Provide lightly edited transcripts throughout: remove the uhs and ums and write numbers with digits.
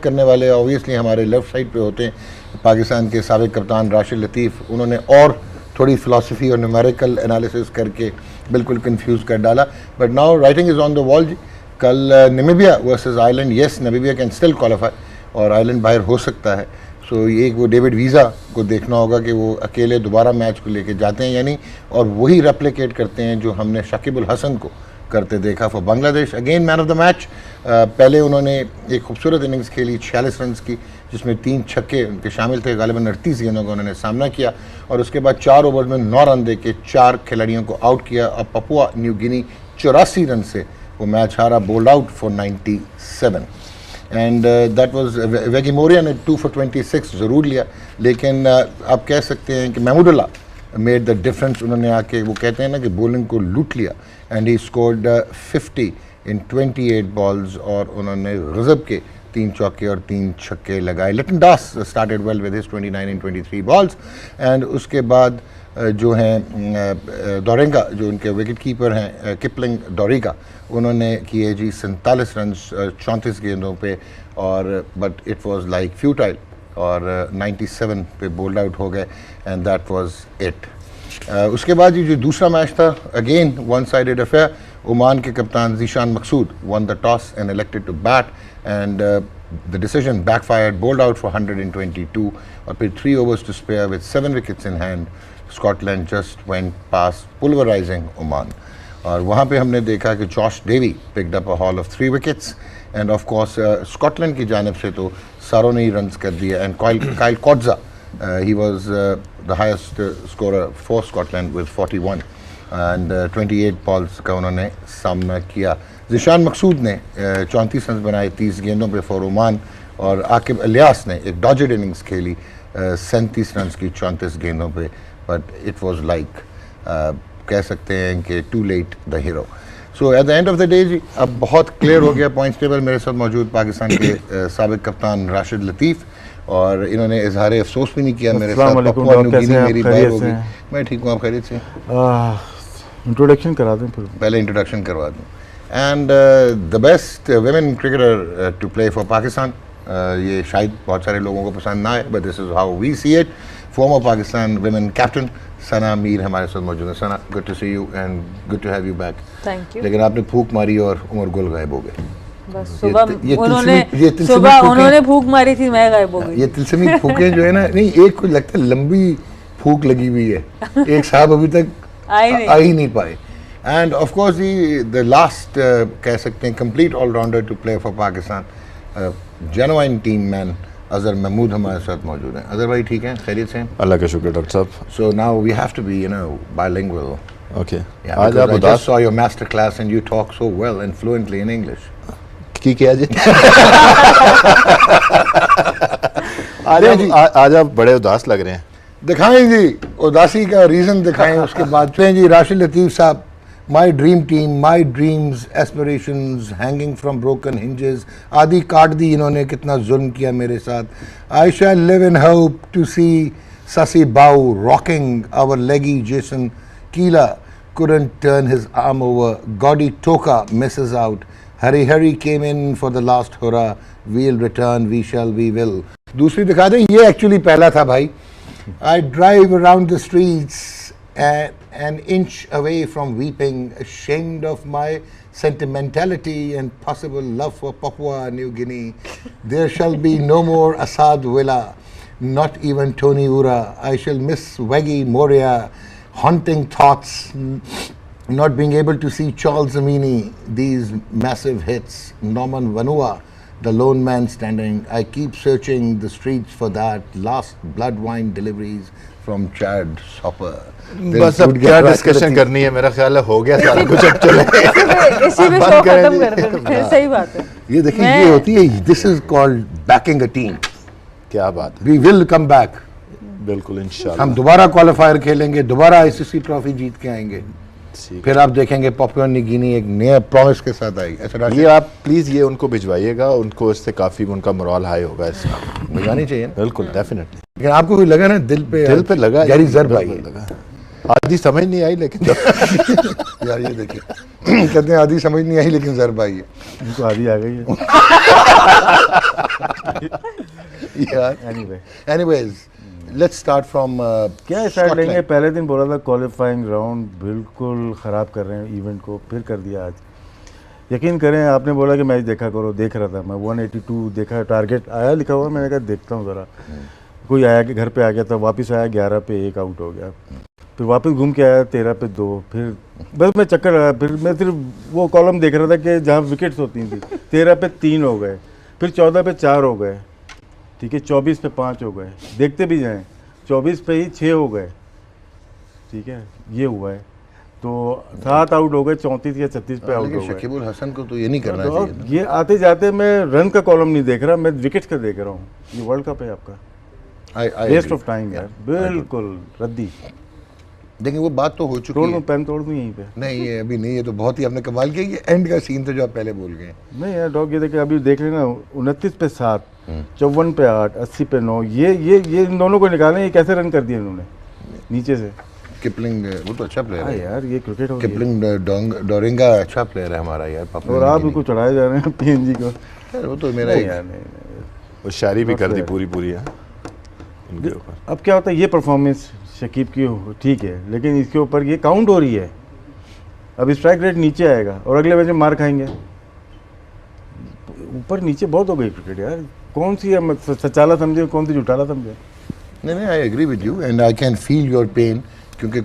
करने वाले ऑब्वियसली हमारे लेफ्ट साइड पे होते हैं पाकिस्तान के साबिक कप्तान राशिद लतीफ़। उन्होंने और थोड़ी फ़िलासफ़ी और न्यूमेरिकल एनालिसिस करके बिल्कुल कंफ्यूज कर डाला। But now writing is on the wall जी। कल Namibia versus Ireland, yes Namibia can still qualify और आयरलैंड बाहर हो सकता है। सो ये वो डेविड वीज़ा को देखना होगा कि वो अकेले दोबारा मैच को लेके जाते हैं या नहीं, और वही रेप्लिकेट करते हैं जो हमने शाकिब अल हसन को करते देखा for Bangladesh. Again man of the match. पहले उन्होंने एक खूबसूरत इनिंग्स खेली 46 रन की, जिसमें 3 छक्के उनके शामिल थे। गालिबन 38 गेंदों का उन्होंने सामना किया और उसके बाद 4 ओवर में 9 रन दे के 4 खिलाड़ियों को आउट किया। अब पपुआ न्यू गिनी 84 रन से वो मैच हारा, bold out for 97 and that was वेगी मोरिया ने 2 for 26 ज़रूर लिया, लेकिन आप कह सकते हैं कि महमूदुल्लाह मेड द डिफरेंस। उन्होंने आके वो कहते हैं ना कि बॉलिंग को लूट लिया and he scored 50 in 28 balls और उन्होंने गजब के 3 चौके और 3 छक्के लगाए। Liton Das started well with his 29 in 23 balls and उसके बाद जो हैं डोरेंगा जो उनके विकेट कीपर हैं किपलिंग डोरिगा, उन्होंने किए जी 47 रन 34 गेंदों पे और but it was like futile और 97 पे बोल्ड आउट हो गए एंड दैट वाज इट। उसके बाद ये जो दूसरा मैच था again one sided affair. Oman के कप्तान Zeeshan Maqsood won the toss and elected to bat and the decision backfired, bowled out for 122 और फिर 3 overs to spare with 7 wickets in hand Scotland just went past pulverising Oman. और वहाँ पे हमने देखा कि Josh Davey picked up a haul of 3 wickets and of course Scotland की जानिब से तो सारों ने ही रन्स कर दिया and Kyle Coetzer he was the highest scorer for Scotland with 41 and 28 balls का उन्होंने सामना किया। ज़ीशान मकसूद ने 34 रन बनाए 30 गेंदों पे फॉर ओमान और आकिब इलियास ने एक डॉजेड इनिंग्स खेली 37 रन की 34 गेंदों पे, बट इट वाज लाइक कह सकते हैं कि too late the hero. So at the end of the day जी अब बहुत क्लियर हो गया पॉइंट्स टेबल। मेरे साथ मौजूद पाकिस्तान के साबिक कप्तान राशिद लतीफ़ और इन्होंने इजहार अफसोस भी नहीं किया मेरे साथ। पपुआ न्यू गिनी मेरी बात होगी। मैं ठीक हूँ, आप खैरियत से? इंट्रोडक्शन करा दें फिर। पहले इंट्रोडक्शन करवा दूँ। And the best women cricketer to play for Pakistan, ये शायद बहुत सारे लोगों को पसंद ना आए but this is how we see it. Former Pakistan women captain Sana Mir हमारे साथ मौजूद है। Sana, good to see you and good to have you back. Thank you. लेकिन आपने फूंक मारी और उमर गुल गायब हो गए। बस सुबह उन्होंने फूंक मारी थी, मैं गायब हो गई। ये तिलस्मी फूकें जो है ना, नहीं एक को लगता है लंबी फूक लगी हुई है, एक साहब अभी तक आ ही नहीं पाए। And of course the last कह सकते हैं complete allrounder to play for Pakistan, genuine team man Azhar Mahmood हमारे साथ मौजूद हैं। अजहर भाई ठीक हैं, खैरियत से? अल्लाह का शुक्र डॉक्टर साहब। So now we have to be bilingual. Okay, आज आप उदास saw your master class and you talk so well and fluently in English. की किया जी? आज आप बड़े उदास लग रहे हैं। दिखाएं जी उदासी का रीज़न दिखाएं। उसके बाद जी राशिद लतीफ़ साहब, my dream team, my dreams aspirations hanging from broken hinges, आदि काट दी इन्होंने, कितना जुल्म किया मेरे साथ। आई शैल लिव इन होप टू सी ससी बाऊ रॉकिंग आवर लेगी जेसन कीला couldn't turn his arm over, Gaudy Toka misses out, Hari came in for the last hurrah, we'll return, we shall, we will। दूसरी दिखा दें, ये एक्चुअली पहला था भाई। I drive around the streets an inch away from weeping, ashamed of my sentimentality and possible love for Papua New Guinea. There shall be no more Assad Villa, not even Tony Ura. I shall miss Wegi Moria, haunting thoughts, not being able to see Charles Amini, these massive hits, Norman Vanua, the lone man standing. I keep searching the streets for that last blood wine deliveries from Chad Sopper. बस अब क्या discussion करनी है, मेरा ख्याल है हो गया सारा कुछ, अब चले इसी में शो खत्म कर देते हैं। सही बात है। ये देखिए ये होती है, this is called banking a team. क्या बात है। वी विल कम बैक, बिल्कुल इंशाल्लाह। हम दोबारा क्वालिफायर खेलेंगे, दोबारा आईसीसी ट्रॉफी जीत के आएंगे, फिर आप देखेंगे पपुआ न्यू गिनी एक नया प्रॉमिस के साथ आएगी। अच्छा ये आप प्लीज ये उनको भिजवाइएगा, उनको इससे काफी उनका मोरल हाई होगा। इसका भिजवानी चाहिए, बिल्कुल डेफिनेटली। लेकिन आपको भी लगा ना दिल पे लगा गहरी जर भाई लगा। आधी समझ नहीं आई लेकिन यार ये देखिए कहते हैं आधी समझ नहीं आई लेकिन ज़रब आई है। इनको आधी आ गई है। यार एनीवेज लेट्स स्टार्ट फ्रॉम क्या स्टार्ट लेंगे? पहले दिन बोला था क्वालिफाइंग राउंड बिल्कुल ख़राब कर रहे हैं इवेंट को, फिर कर दिया आज। यकीन करें, आपने बोला कि मैच देखा करो, देख रहा था मैं। 182 देखा, टारगेट आया लिखा हुआ, मैंने कहा देखता हूँ ज़रा। कोई आया कि घर पे आ गया था, वापस आया 11 पे 1 आउट हो गया, फिर वापस घूम के आया 13 पे 2, फिर बस मैं चक्कर आया। फिर मैं सिर्फ वो कॉलम देख रहा था कि जहाँ विकेट्स होती थी। 13 पे 3 हो गए, फिर 14 पे 4 हो गए, ठीक है, 24 पे 5 हो गए, देखते भी जाएँ 24 पे ही 6 हो गए, ठीक है, ये हुआ है। तो 7 आउट हो गए, 34 या 36 पे आउट हो गए। शकीबुल हसन को तो ये नहीं करना तो चाहिए। ये आते जाते मैं रन का कॉलम नहीं देख रहा, मैं विकेट का देख रहा हूँ। ये वर्ल्ड कप है आपका, वेस्ट ऑफ टाइम यार, बिल्कुल रद्दी। देखिए वो बात तो हो चुकी तोड़ है। दूं, पेन तोड़ दूं यहीं पे? नहीं ये अभी नहीं, ये तो बहुत ही आपने कमाल किया। ये एंड का सीन था जो आप पहले बोल गए। नहीं यार डॉग, ये देखिए अभी देख लेना, 29 पे 7, 54 पे 8, 80 पे 9, ये इन दोनों को निकालें। ये कैसे रन कर दिए इन्होंने नीचे से? किपलिंग वो तो अच्छा प्लेयर है यार, ये क्रिकेट हो गया। किपलिंग डोरिंगा अच्छा प्लेयर है हमारा यार। और आप उनको चढ़ाए जा रहे हैं पीएनजी को। वो तो मेरा नहीं यार, नहीं। वो शायरी भी कर दी पूरी है इनके ऊपर। अब क्या होता है, ये परफॉर्मेंस शकीब की ठीक है, लेकिन इसके ऊपर ये काउंट हो रही है। अब स्ट्राइक रेट नीचे आएगा और अगले मैच में मार खाएंगे। ऊपर नीचे बहुत हो गई क्रिकेट यार। कौन सी है सचाला समझे, कौन सी झुटाला समझे? नहीं I agree with you and I can feel your pain, क्योंकि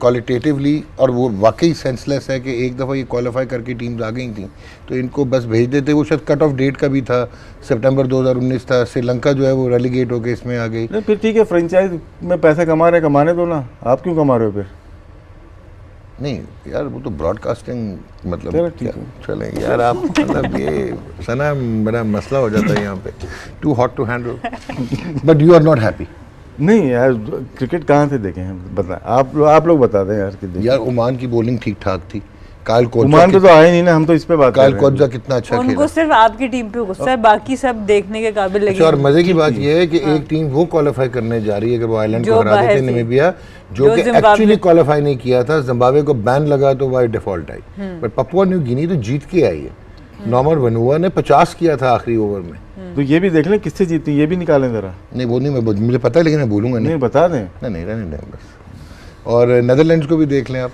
क्वालिटेटिवली और वो वाकई सेंसलेस है कि एक दफ़ा ये क्वालिफाई करके टीम्स आ गई थी तो इनको बस भेज देते। वो शायद कट ऑफ डेट का भी था, सितंबर 2019 था। श्रीलंका जो है वो रेलीगेट होकर इसमें आ गई। नहीं फिर ठीक है, फ्रेंचाइज में पैसा कमा रहे, कमाने दो ना। आप क्यों कमा रहे हो फिर? नहीं यार वो तो ब्रॉडकास्टिंग मतलब चलो ठीक है। चलें यार आप मतलब ये सना बड़ा मसला हो जाता है यहाँ पे, too hot to handle. But you are not happy? नहीं यार, क्रिकेट कहाँ से देखें हम, बताएं आप लोग बता दें यार कि यार ओमान की बॉलिंग ठीक ठाक थी। कायल कोचा ओमान पे तो आए नहीं ना, हम तो इस पे बात कर रहे हैं। कायल कोचा कितना अच्छा खेला। उनको सिर्फ आपकी टीम पे गुस्सा है, बाकी सब देखने के काबिल लगे। और मजे की बात यह है कि एक टीम वो क्वालिफाई करने जा रही है, अगर वो आयरलैंड को हरा देते नामीबिया, जो कि एक्चुअली क्वालिफाई नहीं किया था। जिम्बाब्वे को बैन लगा तो by default I, but Papua New गिनी तो जीत के आई है। नॉर्मन वनुआ ने 50 किया था आखिरी ओवर में। तो ये भी देख लें किससे जीती, ये भी निकालें जरा। नहीं वो नहीं, मैं मुझे पता है लेकिन मैं बोलूंगा नहीं। बता दें। नहीं रहने दें बस। और नेदरलैंड्स को भी देख लें आप।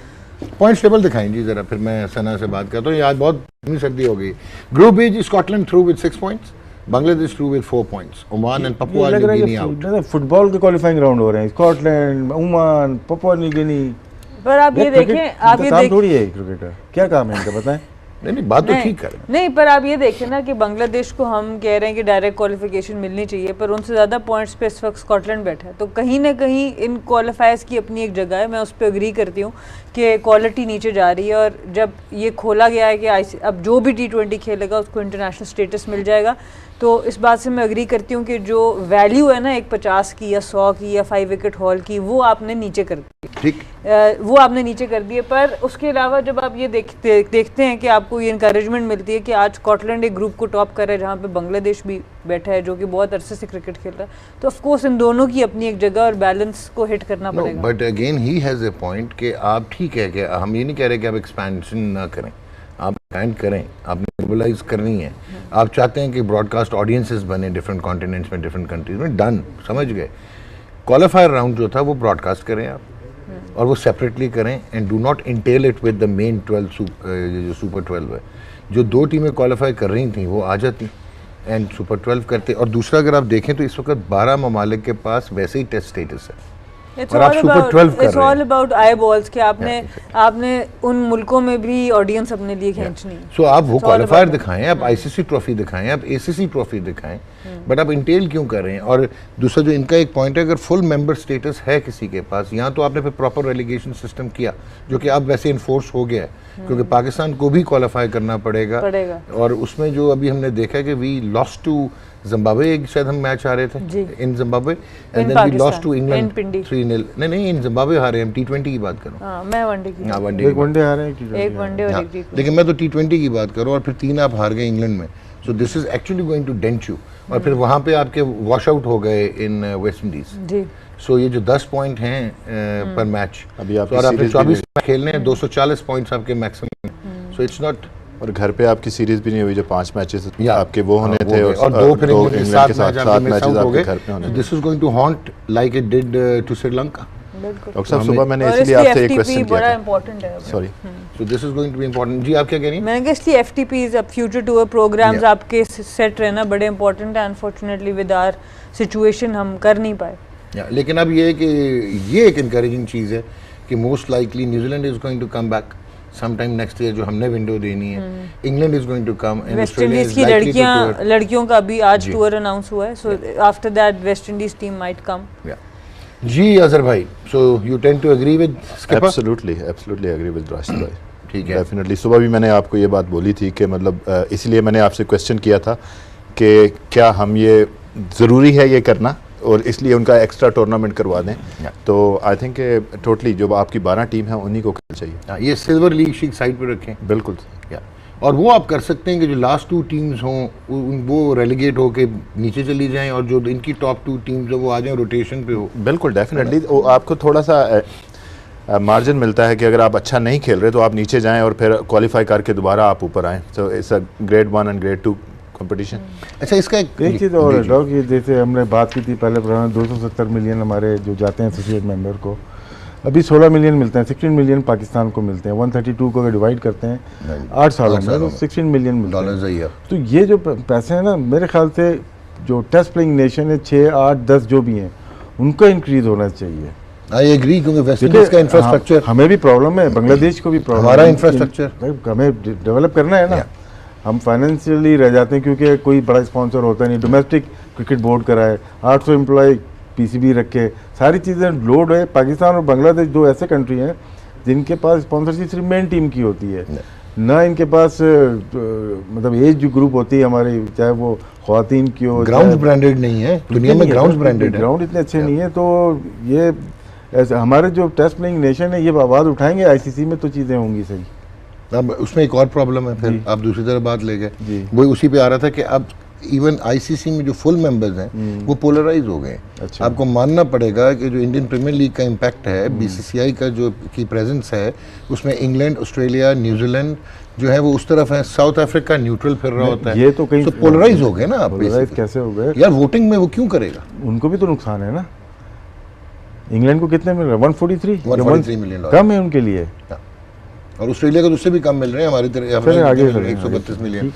पॉइंट्स टेबल दिखाएं जी जरा, फिर मैं सना से बात करता हूँ। आज बहुत सर्दी हो गई। Group B, Scotland through with 6 points, Bangladesh through with 4 points, Oman and Papua New Guinea out. Football के क्वालिफाइंग राउंड हो रहे हैं, Scotland, Oman, Papua New Guinea. पर आप ये देखें, आप ये देखें थोड़ी है क्रिकेटर, क्या काम है इनका बताएं? नहीं बात तो ठीक कर नहीं, पर आप ये देखें ना कि बांग्लादेश को हम कह रहे हैं कि डायरेक्ट क्वालिफिकेशन मिलनी चाहिए, पर उनसे ज़्यादा पॉइंट्स पे इस वक्त स्कॉटलैंड बैठा है। तो कहीं ना कहीं इन क्वालिफायर्स की अपनी एक जगह है। मैं उस पर एग्री करती हूँ कि क्वालिटी नीचे जा रही है, और जब ये खोला गया है कि अब जो भी T20 खेलेगा उसको इंटरनेशनल स्टेटस मिल जाएगा, तो इस बात से मैं एग्री करती हूँ कि जो वैल्यू है ना एक 50 की या 100 की या 5 विकेट हॉल की, वो आपने नीचे कर दी। ठीक, वो आपने नीचे कर दिए। पर उसके अलावा जब आप ये देखते हैं कि आपको ये इंकरेजमेंट मिलती है कि आज स्कॉटलैंड एक ग्रुप को टॉप कर रहा है जहाँ पे बांग्लादेश भी बैठा है जो कि बहुत अरसे से क्रिकेट खेल रहा है, तो ऑफ कोर्स इन दोनों की अपनी एक जगह और बैलेंस को हिट करना पड़ेगा। But again he has a point कि आप ठीक है कि हम ये नहीं कह रहे कि आप एक्सपेंशन ना करें, आप एक्सपेंड करें, आपने मोबिलाइज करनी है। आप चाहते हैं कि ब्रॉडकास्ट ऑडियंसेस बने डिफरेंट कॉन्टिनेंट्स में, डिफरेंट कंट्रीज में, डन, समझ गए। क्वालिफायर राउंड जो था वो ब्रॉडकास्ट करें आप, और वो सेपरेटली करें and do not Intel it with the main 12 जो सुपर 12 है। जो 2 टीमें क्वालिफाई कर रही थी वो आ जाती एंड सुपर 12 करते। और दूसरा अगर आप देखें तो इस वक्त 12 ममालिक के पास वैसे ही टेस्ट स्टेटस है, और आप सुपर 12 कर रहे हैं। It's all about I balls कि आपने उन मुल्कों में भी ऑडियंस अपने लिए खींचनी है। सो आप वो क्वालिफायर दिखाएं, आप आईसीसी ट्रॉफी दिखाएं, आप एसीसी ट्रॉफी दिखाएं, बट आप इंटेल क्यों कर रहे हैं? और दूसरा जो इनका एक पॉइंट है, अगर फुल मेंबर स्टेटस है किसी के पास, यहाँ तो आपने फिर प्रॉपर रेलीगेशन सिस्टम किया जो कि अब वैसे इन्फोर्स हो गया है, क्योंकि पाकिस्तान को भी क्वालिफाई करना पड़ेगा। और उसमें जो अभी हमने देखा है कि वी लॉस्ट टू जिम्बाब्वे, एक शायद हम मैच हारे थे in Zimbabwe, and then we lost to England 3-0। नहीं इन जिम्बाब्वे हारे हम। T20 की बात करो। मैं वनडे की, एक वनडे हारे, एक वनडे और एक T20। लेकिन मैं तो T20 की बात करूँ, और फिर 3 आप हार गए इंग्लैंड में। So this is actually going to dent you. और फिर वहाँ पे आपके वॉश आउट हो गए इन वेस्ट इंडीज जी। सो ये जो 10 पॉइंट हैं पर मैच, अभी आपकी और आपने सीरीज 24 मैच खेलने हैं, 240 पॉइंट्स आपके मैक्सिमम, सो इट्स नॉट। और घर पे आपकी सीरीज भी नहीं हुई, जो 5 मैचेस या आपके वो होने थे, और दो फिर इंग्लैंड के साथ मैच 7 मैचेस हो आपके गए। घर पे होने थे। This is going to haunt like it did to Sri Lanka. बिल्कुल। डॉक्टर साहब सुबह मैंने और इसलिए इसलिए आपसे एक FTP क्वेश्चन बड़ा किया था, इंपॉर्टेंट है। Sorry. So this is going to be important. जी आप क्या कह रही हैं? मैंने कहा इसलिए FTPs अब फ्यूचर टूर प्रोग्राम्स Yeah. आपके सेट रहना बड़े इंपॉर्टेंट है। अनफॉर्चुनेटली विद आवर सिचुएशन हम कर नहीं पाए। लेकिन अब ये है कि ये एक इनकरेजिंग चीज़ है कि most likely New Zealand is going to come back sometime next year, जो हमने विंडो देनी है। England is going to come and waste Australia Indies is की लाइकली टू टूर। लड़कियों का भी आज जी। टूर अनाउंस हुआ है, so after that West Indies team might come. जी अजहर भाई, so you tend to agree with skipper? Absolutely agree with Rashid भाई। ठीक है। डेफिनेटली सुबह भी मैंने आपको ये बात बोली थी कि मतलब इसलिए मैंने आपसे क्वेश्चन किया था कि क्या हम ये ज़रूरी है ये करना, और इसलिए उनका एक्स्ट्रा टूर्नामेंट करवा दें। तो आई थिंक टोटली जो आपकी 12 टीम है उन्हीं को खेलना चाहिए। ये सिल्वर लीग शीट साइड पे रखें। बिल्कुल। और वो आप कर सकते हैं कि जो लास्ट 2 टीम्स हों वो रेलीगेट होके नीचे चली जाएं, और जो इनकी टॉप 2 टीम्स हो वो आ जाएं, रोटेशन पे हो। बिल्कुल डेफिनेटली। आपको थोड़ा सा मार्जिन मिलता है कि अगर आप अच्छा नहीं खेल रहे तो आप नीचे जाएं और फिर क्वालिफाई करके दोबारा आप ऊपर आएँ। So it's a grade 1 and grade 2 competition. अच्छा, इसका एक चीज़ और है डॉग, ये जैसे हमने बात की थी पहले प्रोग्राम में, 270 मिलियन हमारे जो जाते हैं एसोसिएट मेंबर को, अभी 16 मिलियन मिलते हैं। 16 मिलियन पाकिस्तान को मिलते हैं। 132 को अगर डिवाइड करते हैं 8 सालों में तो 16 मिलियन मिलते हैं डॉलर्स a year। तो ये जो पैसे हैं ना, मेरे ख्याल से जो टेस्ट प्लेइंग नेशन है 6, 8, 10 जो भी हैं उनका इंक्रीज होना चाहिए। आई एग्री, क्योंकि वेस्ट इंडीज का इंफ्रास्ट्रक्चर, हमें भी प्रॉब्लम है, बांग्लादेश को भी प्रॉब्लम है। हमारा इंफ्रास्ट्रक्चर हमें डेवलप करना है ना। हम फाइनेंशियली रह जाते हैं क्योंकि कोई बड़ा स्पॉन्सर होता नहीं। डोमेस्टिक क्रिकेट बोर्ड कराए, 800 एम्प्लॉय PCB रखे, सारी चीज़ें लोड है। पाकिस्तान और बांग्लादेश 2 ऐसे कंट्री हैं जिनके पास स्पॉन्सरशिप सिर्फ मेन टीम की होती है, ना इनके पास मतलब एज जो ग्रुप होती है हमारी, चाहे वो ख्वातीन की हो। ग्राउंड ब्रांडेड नहीं है दुनिया में, ग्राउंड ब्रांडेड है। ग्राउंड इतने अच्छे नहीं है। तो ये ऐसे हमारे जो टेस्ट प्लेइंग नेशन है ये आवाज़ उठाएंगे ICC में तो चीज़ें होंगी सही। अब उसमें एक और प्रॉब्लम है, फिर आप दूसरी तरफ बात ले गए। जी। वो उसी पे आ रहा था कि अब इवन ICC में जो फुल मेंबर्स हैं वो पोलराइज हो गए। अच्छा। आपको मानना पड़ेगा कि जो इंडियन प्रीमियर लीग का इम्पैक्ट है, BCCI का जो की प्रेजेंस है उसमें इंग्लैंड, ऑस्ट्रेलिया, न्यूजीलैंड जो है वो उस तरफ है, साउथ अफ्रीका न्यूट्रल फिर रहा होता है। ये तो कहीं पोलराइज हो गए ना आप। पोलराइज कैसे हो गए यार वोटिंग में वो क्यों करेगा? उनको भी तो नुकसान है ना। इंग्लैंड को कितने मिल रहा है? 143 मिलियन कम है उनके लिए। और ऑस्ट्रेलिया को तो उससे भी कम मिल रहे हैं, हमारी तरह आगे 132 मिलियन।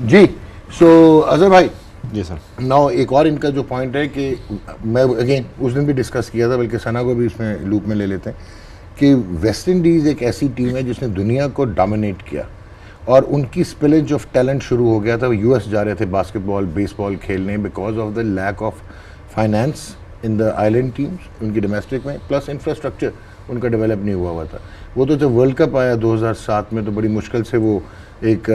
जी। सो अजहर भाई, जी सर। नाउ एक और इनका जो पॉइंट है कि मैं अगेन उस दिन भी डिस्कस किया था, बल्कि सना को भी इसमें लूप में ले लेते हैं कि वेस्ट इंडीज़ एक ऐसी टीम है जिसने दुनिया को डोमिनेट किया, और उनकी स्पिलेज ऑफ टैलेंट शुरू हो गया था। वो US जा रहे थे बास्केटबॉल, बेसबॉल खेलने because of the lack of finance in the island teams उनकी डोमेस्टिक में, प्लस इंफ्रास्ट्रक्चर उनका डेवलप नहीं हुआ था। वो तो जब वर्ल्ड कप आया 2007 में तो बड़ी मुश्किल से वो एक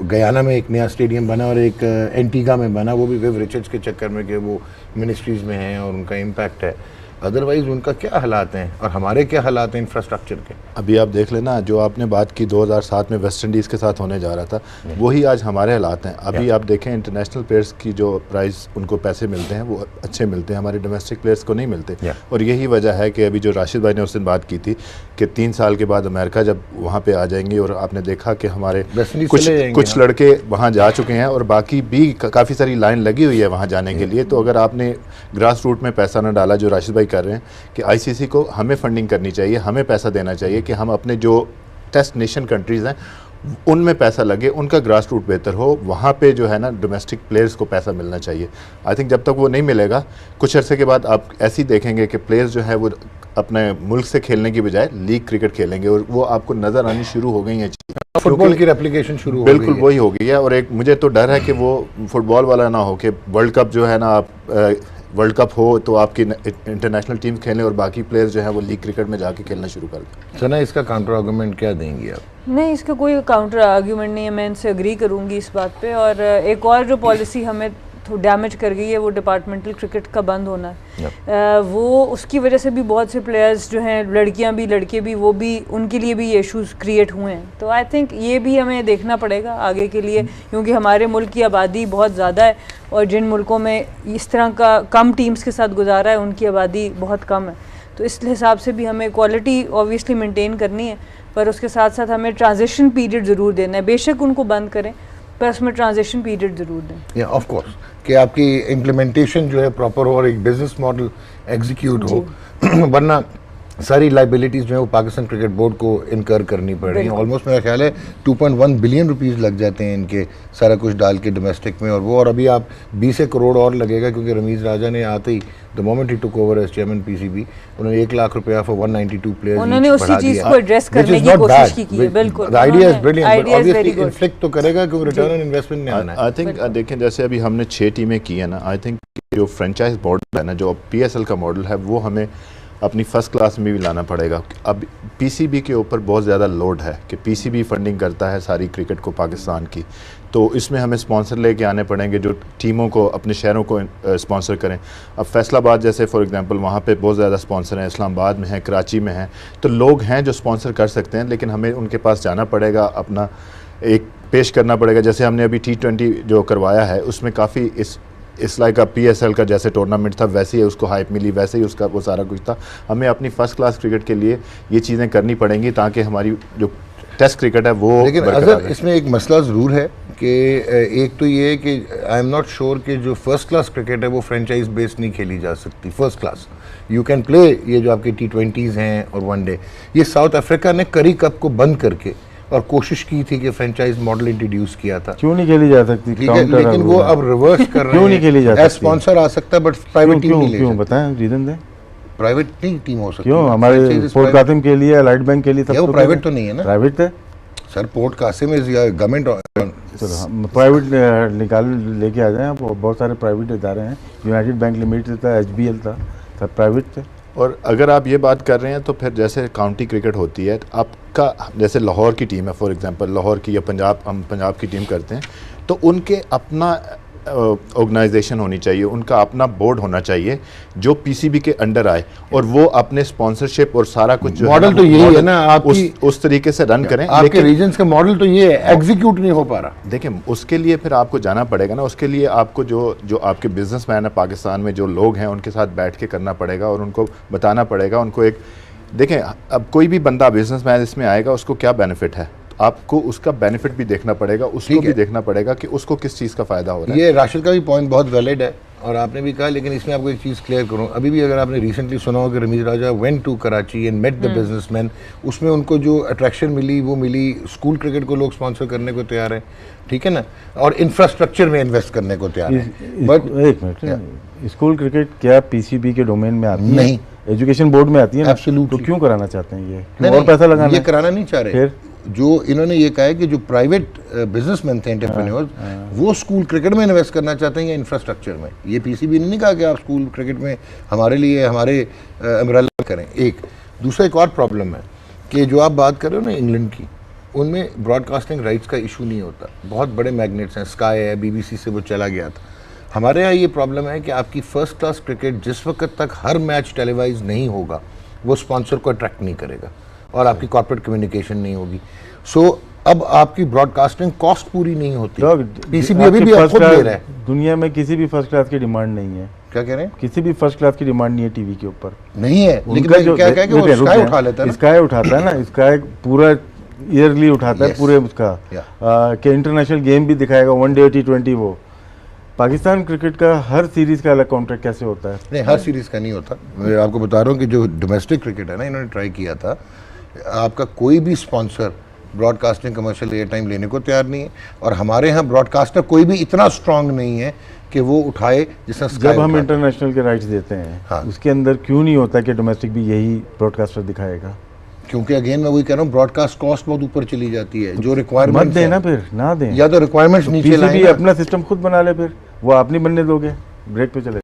गयाना में एक नया स्टेडियम बना और एक एंटीगा में बना, वो भी विव रिचर्ड्स के चक्कर में कि वो मिनिस्ट्रीज़ में हैं और उनका इम्पैक्ट है। अदरवाइज उनका क्या हालात हैं और हमारे क्या हालात हैं इंफ्रास्ट्रक्चर के? अभी आप देख लेना, जो आपने बात की 2007 में वेस्ट इंडीज़ के साथ होने जा रहा था, वही आज हमारे हालात हैं। अभी आप देखें इंटरनेशनल प्लेयर्स की जो प्राइस उनको पैसे मिलते हैं वो अच्छे मिलते हैं, हमारे डोमेस्टिक प्लेयर्स को नहीं मिलते। और यही वजह है कि अभी जो राशिद भाई ने उस दिन बात की थी कि 3 साल के बाद अमेरिका जब वहाँ पे आ जाएंगे, और आपने देखा कि हमारे कुछ लड़के वहाँ जा चुके हैं और बाकी भी काफ़ी सारी लाइन लगी हुई है वहाँ जाने के लिए। तो अगर आपने ग्रास रूट में पैसा न डाला, जो राशिद भाई कर रहे हैं, कि ICC को हमें फंडिंग करनी चाहिए, हमें पैसा देना चाहिए कि हम अपने जो टेस्ट नेशन कंट्रीज़ हैं उनमें पैसा लगे, उनका ग्रास रूट बेहतर हो, वहाँ पे जो है ना डोमेस्टिक प्लेयर्स को पैसा मिलना चाहिए। आई थिंक जब तक वो नहीं मिलेगा, कुछ अरसे के बाद आप ऐसे ही देखेंगे कि प्लेयर्स जो है वो अपने मुल्क से खेलने की बजाय लीग क्रिकेट खेलेंगे, और वो आपको नज़र आनी शुरू हो गई है। फुटबॉल की रेप्लिकेशन शुरू हो बिल्कुल वही हो गई है। और एक मुझे तो डर है कि वो फुटबॉल वाला ना हो कि वर्ल्ड कप जो है ना, आप वर्ल्ड कप हो तो आपकी इंटरनेशनल टीम खेलें और बाकी प्लेयर्स जो है वो लीग क्रिकेट में जाके खेलना शुरू कर दें। सना, इसका काउंटर आर्गूमेंट क्या देंगी आप? नहीं, इसका कोई काउंटर आर्ग्यूमेंट नहीं है, मैं इनसे अग्री करूंगी इस बात पे। और एक और जो पॉलिसी हमें डैमेज कर गई है वो डिपार्टमेंटल क्रिकेट का बंद होना है। वो उसकी वजह से भी बहुत से प्लेयर्स जो हैं, लड़कियां भी लड़के भी, वो भी उनके लिए भी ये इश्यूज क्रिएट हुए हैं। तो आई थिंक ये भी हमें देखना पड़ेगा आगे के लिए, क्योंकि हमारे मुल्क की आबादी बहुत ज़्यादा है और जिन मुल्कों में इस तरह का कम टीम्स के साथ गुजारा है उनकी आबादी बहुत कम है। तो इस हिसाब से भी हमें क्वालिटी ऑब्वियसली मेंटेन करनी है, पर उसके साथ साथ हमें ट्रांजिशन पीरियड ज़रूर देना है। बेशक उनको बंद करें पर उसमें ट्रांजिशन पीरियड ज़रूर दें। ऑफ कोर्स कि आपकी इम्प्लीमेंटेशन जो है प्रॉपर हो और एक बिजनेस मॉडल एग्जीक्यूट हो, वरना सारी लाइबिलिटीज़ जो है वो पाकिस्तान क्रिकेट बोर्ड को इनकर करनी पड़ रही हैं। ऑलमोस्ट मेरा ख्याल है 2.1 बिलियन रुपीस लग जाते हैं इनके सारा कुछ डाल के डोमेस्टिक में, और वो और अभी आप 20 करोड़ और लगेगा, क्योंकि रमीज़ राजा ने आते ही द मोमेंट ही took over as chairman PCB उन्होंने 1 लाख रुपया फॉर 192 प्लेयर्स उन्होंने उसी चीज़ को एड्रेस करने की कोशिश की है। बिल्कुल, the idea is brilliant, but obviously inflict तो करेगा क्योंकि रिटर्न ऑन इन्वेस्टमेंट में आना है। आई थिंक देखें जैसे अभी हमने 6 टीमें की है ना, आई थिंक जो फ्रेंचाइज मॉडल है ना, जो पीएसएल का मॉडल है, वो हमें अपनी फर्स्ट क्लास में भी लाना पड़ेगा। अब पीसीबी के ऊपर बहुत ज़्यादा लोड है कि पीसीबी फंडिंग करता है सारी क्रिकेट को पाकिस्तान की, तो इसमें हमें स्पॉन्सर लेके आने पड़ेंगे जो टीमों को, अपने शहरों को स्पॉन्सर करें। अब फैसलाबाद जैसे फॉर एग्जांपल वहाँ पे बहुत ज़्यादा स्पॉन्सर हैं, इस्लामाबाद में हैं, कराची में हैं, तो लोग हैं जो स्पॉन्सर कर सकते हैं, लेकिन हमें उनके पास जाना पड़ेगा, अपना एक पेश करना पड़ेगा। जैसे हमने अभी T20 जो करवाया है उसमें काफ़ी इस लाइक का PSL का जैसे टूर्नामेंट था वैसे ही उसको हाइप मिली, वैसे ही उसका वो सारा कुछ था। हमें अपनी फर्स्ट क्लास क्रिकेट के लिए ये चीज़ें करनी पड़ेंगी ताकि हमारी जो टेस्ट क्रिकेट है वो। लेकिन अगर इसमें एक मसला ज़रूर है कि एक तो ये है कि आई एम नॉट श्योर कि जो फर्स्ट क्लास क्रिकेट है वो फ्रेंचाइज बेस्ड नहीं खेली जा सकती। First class you can play ये जो आपके T20s हैं और वनडे, ये साउथ अफ्रीका ने करी कप को बंद करके और कोशिश की थी कि फ्रेंचाइज मॉडल इंट्रोड्यूस किया था। क्यों नहीं खेली जा सकती? ठीक है, लेकिन वो अब रिवर्स कर रहे हैं। क्यों नहीं खेली जा सकती? स्पॉन्सर आ सकता है बट प्राइवेट टीम नहीं ले सकती। क्यों बताएं, रीजन दें। प्राइवेट नहीं टीम हो सकती। क्यों? हमारे पोर्ट कासिम के लिए, लाइट बैंक के लिए सब वो प्राइवेट तो नहीं है ना। प्राइवेट है sir, port Qasim is government. चलो प्राइवेट निकाल लेके आ जाएं। बहुत सारे प्राइवेट इदारे हैं, यूनाइटेड बैंक लिमिटेड था, HBL था, सब प्राइवेट थे। और अगर आप ये बात कर रहे हैं तो फिर जैसे काउंटी क्रिकेट होती है, तो आपका जैसे लाहौर की टीम है फॉर एग्जांपल, लाहौर की या पंजाब, हम पंजाब की टीम करते हैं, तो उनके अपना ऑर्गेनाइजेशन होनी चाहिए, उनका अपना बोर्ड होना चाहिए जो पीसीबी के अंडर आए, और वो अपने स्पॉन्सरशिप और सारा कुछ मॉडल तो यही है ना आपकी, उस तरीके से रन करें। आपके रीजन्स का मॉडल तो ये है, एग्जीक्यूट नहीं हो पा रहा। देखिए उसके लिए फिर आपको जाना पड़ेगा ना, उसके लिए आपको जो आपके बिजनेसमैन है पाकिस्तान में, जो लोग हैं, उनके साथ बैठ के करना पड़ेगा और उनको बताना पड़ेगा। उनको एक देखें, अब कोई भी बंदा बिजनेसमैन इसमें आएगा, उसको क्या बेनिफिट है, आपको उसका बेनिफिट भी देखना पड़ेगा, उसको भी देखना पड़ेगा कि उसको किस चीज़ का फ़ायदा हो रहा है। ये राशिद का भी पॉइंट बहुत वैलिड है और आपने भी कहा, लेकिन इसमें आपको एक चीज़ क्लियर करूं, अभी भी अगर आपने रिसेंटली सुना हो कि Ramiz Raja went to Karachi and met the businessman, उसमें उनको जो अट्रैक्शन मिली वो मिली, स्कूल क्रिकेट को लोग स्पॉन्सर करने को तैयार हैं, ठीक है ना, और इंफ्रास्ट्रक्चर में इन्वेस्ट करने को तैयार है। बट एक मिनट, स्कूल क्रिकेट क्या पीसीबी के डोमेन में आती है? नहीं, एजुकेशन बोर्ड में आती है। एब्सोल्युटली। तो क्यों कराना चाहते हैं ये? नहीं, और पैसा लगाना? ये कराना नहीं चाह रहे। फिर जो इन्होंने ये कहा है कि जो प्राइवेट बिजनेसमैन थे, एंटरप्रेन्योर्स, वो स्कूल क्रिकेट में इन्वेस्ट करना चाहते हैं या इंफ्रास्ट्रक्चर में। ये पीसीबी ने नहीं कहा कि आप स्कूल क्रिकेट में हमारे लिए हमारे अम्ब्रेला करें। एक दूसरा एक और प्रॉब्लम है कि जो आप बात कर रहे हो ना इंग्लैंड की, उनमें ब्रॉडकास्टिंग राइट्स का इशू नहीं होता। बहुत बड़े मैग्नेट्स हैं, स्काई है, BBC से वो चला गया था। हमारे यहाँ ये प्रॉब्लम है कि आपकी फर्स्ट क्लास क्रिकेट जिस वक्त तक हर मैच टेलीवाइज नहीं होगा, वो स्पॉन्सर को अट्रैक्ट नहीं करेगा और आपकी कॉर्पोरेट कम्युनिकेशन नहीं होगी। सो अब आपकी ब्रॉडकास्टिंग कॉस्ट पूरी नहीं होती। पीसीबी अभी भी खुद ले रहा है। दुनिया में किसी भी फर्स्ट क्लास की डिमांड नहीं है। क्या कह रहे हैं? किसी भी फर्स्ट क्लास की डिमांड नहीं है टीवी के ऊपर, नहीं है। लेकिन जो क्या कि वो स्काई उठा लेता है, स्काई उठाता है ना, स्काई पूरा ईयरली उठाता है पूरे उसका कि इंटरनेशनल गेम भी दिखाएगा, वनडे T20। वो पाकिस्तान क्रिकेट का हर सीरीज का अलग कॉन्ट्रैक्ट कैसे होता है? नहीं, हर सीरीज का नहीं होता। मैं आपको बता रहा हूँ कि जो डोमेस्टिक क्रिकेट है ना, इन्होंने ट्राई किया था, आपका कोई भी sponsor broadcasting commercial air time लेने को तैयार नहीं है, और हमारे यहाँ ब्रॉडकास्टर कोई भी इतना स्ट्रांग नहीं है कि वो उठाए जिसका जब हम इंटरनेशनल के राइट्स देते हैं। हाँ। उसके अंदर क्यों नहीं होता कि डोमेस्टिक भी यही ब्रॉडकास्टर दिखाएगा? क्योंकि अगेन मैं वही कह रहा हूँ, ब्रॉडकास्ट कॉस्ट बहुत ऊपर चली जाती है। जो रिक्वायरमेंट मत देना, फिर ना दें, या तो रिक्वायरमेंट्स नीचे लाएं, अपना सिस्टम खुद बना ले, फिर वो आप नहीं बनने दोगे। ब्रेक पे चले।